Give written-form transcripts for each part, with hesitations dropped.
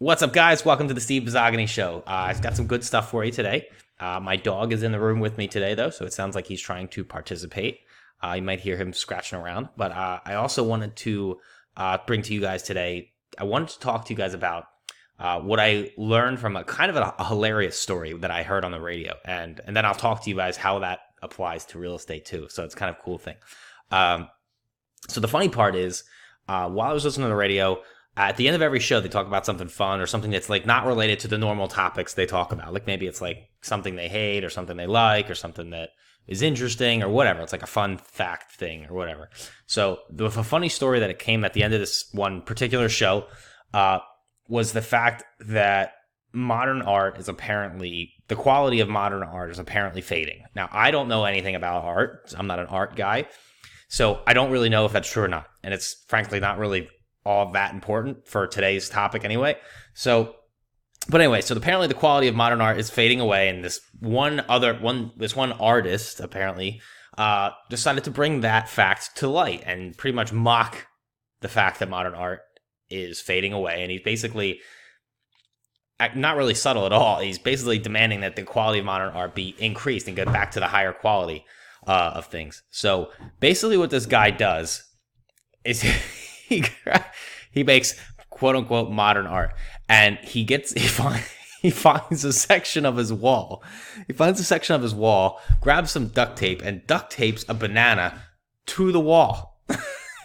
What's up, guys? Welcome to the Steve Bizzagani Show. I've got some good stuff for you today. My dog is in the room with me today, though, so it sounds like he's trying to participate. You might hear him scratching around. But I also wanted to bring to you guys today, I wanted to talk to you guys about what I learned from a kind of a hilarious story that I heard on the radio. And then I'll talk to you guys how that applies to real estate, too. So it's kind of a cool thing. So the funny part is, while I was listening to the radio, at the end of every show, they talk about something fun or something that's like not related to the normal topics they talk about. Like maybe it's like something they hate or something they like or something that is interesting or whatever. It's like a fun fact thing or whatever. So the funny story that it came at the end of this one particular show was the fact that modern art is apparently, the quality of modern art is apparently fading. Now, I don't know anything about art. I'm not an art guy. So I don't really know if that's true or not. And it's frankly not really all that important for today's topic anyway. So apparently the quality of modern art is fading away, and this one artist apparently decided to bring that fact to light and pretty much mock the fact that modern art is fading away. And he's basically not really subtle at all. He's basically demanding that the quality of modern art be increased and get back to the higher quality of things. So basically what this guy does is he makes quote unquote modern art, and he finds a section of his wall. He finds a section of his wall, grabs some duct tape, and duct tapes a banana to the wall.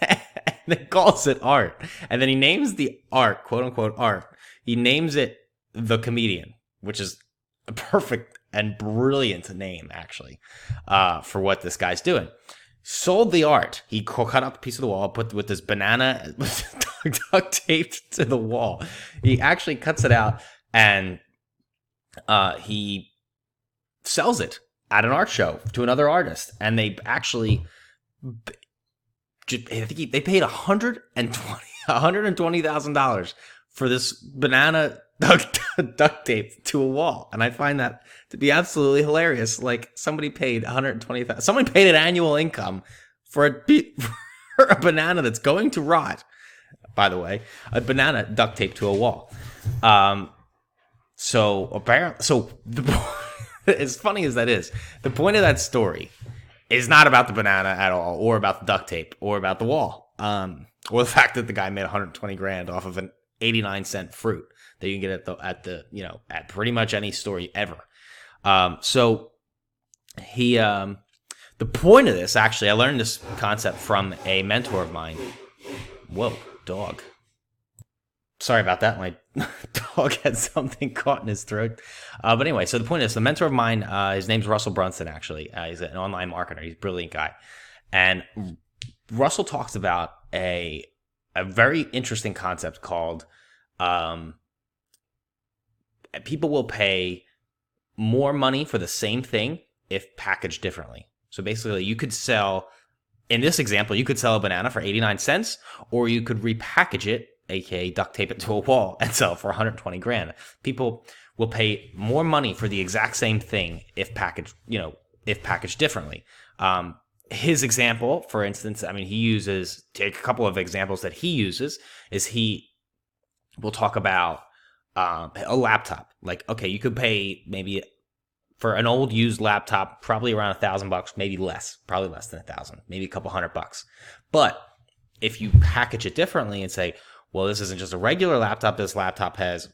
And then calls it art. And then he names the art, quote unquote art. He names it The Comedian, which is a perfect and brilliant name, actually, for what this guy's doing. Sold the art. He cut out the piece of the wall, put with this banana duct taped to the wall. He actually cuts it out and he sells it at an art show to another artist. And they actually, I think they paid $120,000 for this banana duct tape to a wall. And I find that to be absolutely hilarious. Like somebody paid $120,000. Somebody paid an annual income for a banana that's going to rot. By the way, a banana duct taped to a wall. As funny as that is, the point of that story is not about the banana at all, or about the duct tape, or about the wall, or the fact that the guy made 120 grand off of an 89-cent fruit that you can get at pretty much any store ever. The point of this, actually, I learned this concept from a mentor of mine. Whoa, dog. Sorry about that. My dog had something caught in his throat. But anyway, so the point is, the mentor of mine, his name's Russell Brunson, actually. He's an online marketer. He's a brilliant guy. And Russell talks about a very interesting concept called people will pay more money for the same thing if packaged differently. So basically, you could sell, in this example, you could sell a banana for 89 cents, or you could repackage it, aka duct tape it to a wall, and sell it for 120 grand. People will pay more money for the exact same thing if packaged differently. His example, for instance, take a couple of examples that he uses, is he will talk about a laptop. Like, okay, you could pay maybe for an old used laptop, probably around $1,000, maybe less, probably less than 1,000, maybe a couple $100. But if you package it differently and say, well, this isn't just a regular laptop. This laptop it's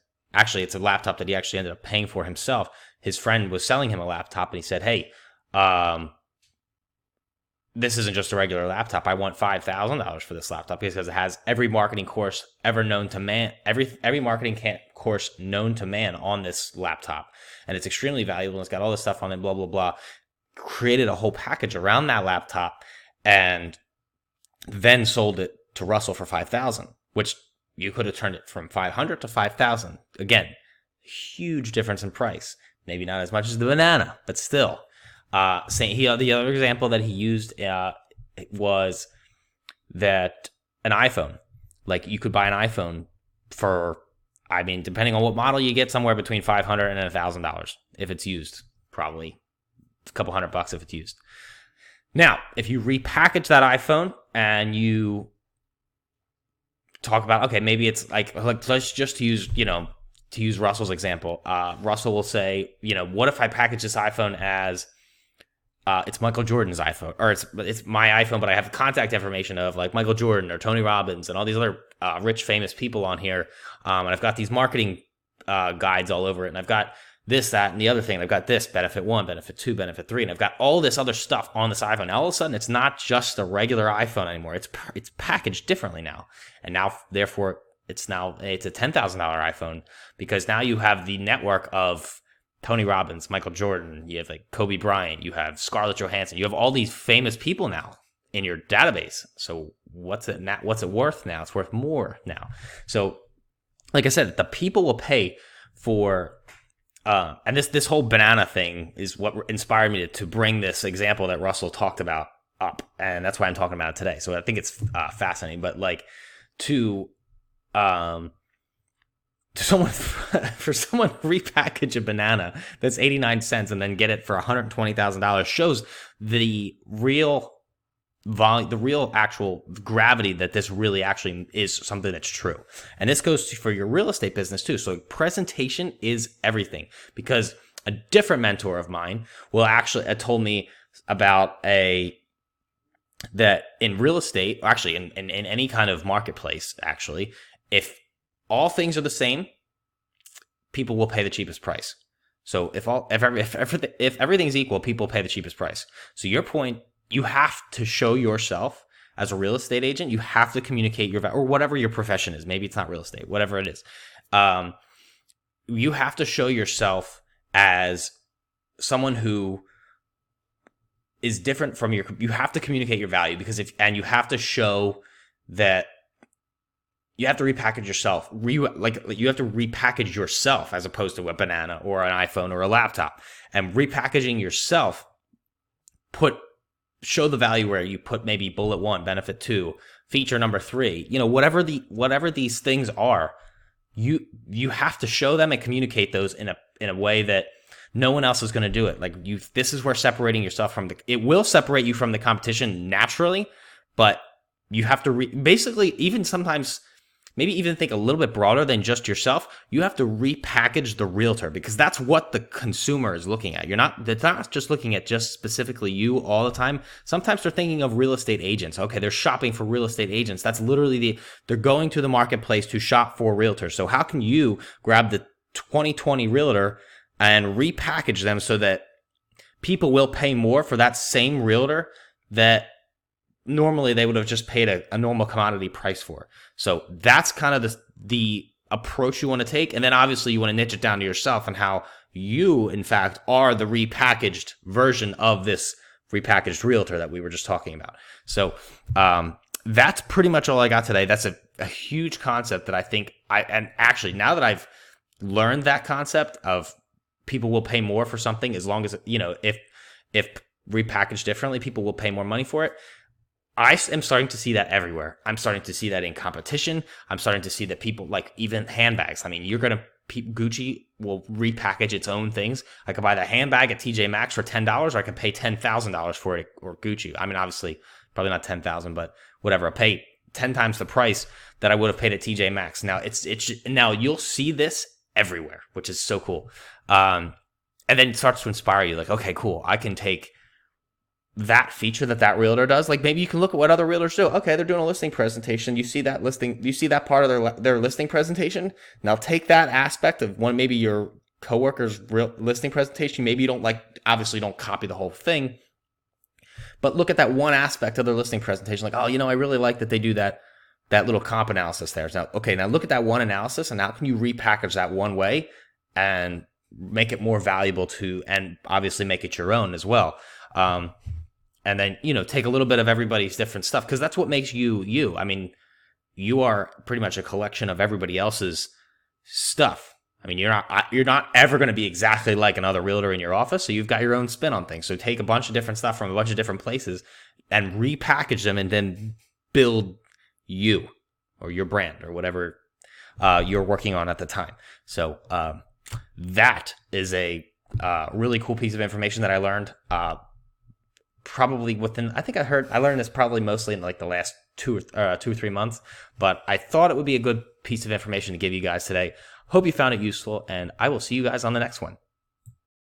a laptop that he actually ended up paying for himself. His friend was selling him a laptop, and he said, hey, this isn't just a regular laptop. I want $5,000 for this laptop because it has every marketing course ever known to man, every marketing course known to man on this laptop. And it's extremely valuable. It's got all this stuff on it, blah, blah, blah. Created a whole package around that laptop and then sold it to Russell for $5,000, which you could have turned it from $500 to $5,000. Again, huge difference in price. Maybe not as much as the banana, but still. The other example that he used was that an iPhone. Like, you could buy an iPhone for, depending on what model you get, somewhere between $500 and $1,000 if it's used. Probably a couple $100 if it's used. Now, if you repackage that iPhone and you talk about, okay, maybe it's like let's just use, to use Russell's example. Russell will say, what if I package this iPhone as it's Michael Jordan's iPhone, or it's my iPhone, but I have contact information of like Michael Jordan or Tony Robbins and all these other rich, famous people on here. And I've got these marketing guides all over it. And I've got this, that, and the other thing. I've got this benefit 1, benefit 2, benefit 3, and I've got all this other stuff on this iPhone. Now all of a sudden, it's not just a regular iPhone anymore. It's packaged differently now, and now therefore it's a $10,000 iPhone, because now you have the network of Tony Robbins, Michael Jordan, you have like Kobe Bryant, you have Scarlett Johansson, you have all these famous people now in your database. So what's it worth now? It's worth more now. So like I said, the people will pay for. And this whole banana thing is what inspired me to bring this example that Russell talked about up, and that's why I'm talking about it today. So I think it's fascinating. But like to someone for someone to repackage a banana that's 89 cents and then get it for $120,000 shows the real volume, the real actual gravity that this really actually is something that's true. And this goes for your real estate business too. So presentation is everything, because a different mentor of mine told me about that in real estate, or actually in any kind of marketplace, actually, if all things are the same, people will pay the cheapest price. So if everything's equal, people pay the cheapest price. So your point, you have to show yourself as a real estate agent. You have to communicate your value, or whatever your profession is. Maybe it's not real estate, whatever it is. You have to show yourself as someone who is different from you have to communicate your value, because and you have to show that you have to repackage yourself. You have to repackage yourself as opposed to a banana or an iPhone or a laptop. And repackaging yourself, show the value where you put maybe bullet 1, benefit 2, feature number 3, whatever these things are, you have to show them and communicate those in a way that no one else is going to do it. Like this is where separating yourself it will separate you from the competition naturally, but you have to basically, even sometimes, maybe even think a little bit broader than just yourself. You have to repackage the realtor, because that's what the consumer is looking at. They're not just looking at just specifically you all the time. Sometimes they're thinking of real estate agents. Okay, they're shopping for real estate agents. That's literally they're going to the marketplace to shop for realtors. So how can you grab the 2020 realtor and repackage them so that people will pay more for that same realtor that normally they would have just paid a normal commodity price for? So that's kind of the approach you want to take. And then obviously you want to niche it down to yourself and how you, in fact, are the repackaged version of this repackaged realtor that we were just talking about. So that's pretty much all I got today. That's a huge concept that I think and actually now that I've learned that concept of people will pay more for something, as long as, if repackaged differently, people will pay more money for it. I am starting to see that everywhere. I'm starting to see that in competition. I'm starting to see that people, like even handbags. I mean, Gucci will repackage its own things. I could buy the handbag at TJ Maxx for $10, or I could pay $10,000 for it, or Gucci. I mean, obviously, probably not 10,000, but whatever. I'll pay 10 times the price that I would have paid at TJ Maxx. Now now you'll see this everywhere, which is so cool. And then it starts to inspire you. Like, okay, cool. I can take that feature that realtor does. Like maybe you can look at what other realtors do. Okay, they're doing a listing presentation. You see that listing, you see that part of their listing presentation. Now take that aspect of maybe your coworker's listing presentation. Maybe you obviously don't copy the whole thing, but look at that one aspect of their listing presentation. Like, I really like that they do that little comp analysis there. Now, okay, now look at that one analysis, and how can you repackage that one way and make it more valuable and obviously make it your own as well. And then, take a little bit of everybody's different stuff, because that's what makes you, you. I mean, you are pretty much a collection of everybody else's stuff. I mean, you're not ever going to be exactly like another realtor in your office, so you've got your own spin on things. So take a bunch of different stuff from a bunch of different places and repackage them, and then build you or your brand or whatever you're working on at the time. So that is a really cool piece of information that I learned. probably within, I learned this probably mostly in like the last 2 or 3 months, but I thought it would be a good piece of information to give you guys today. Hope you found it useful, and I will see you guys on the next one.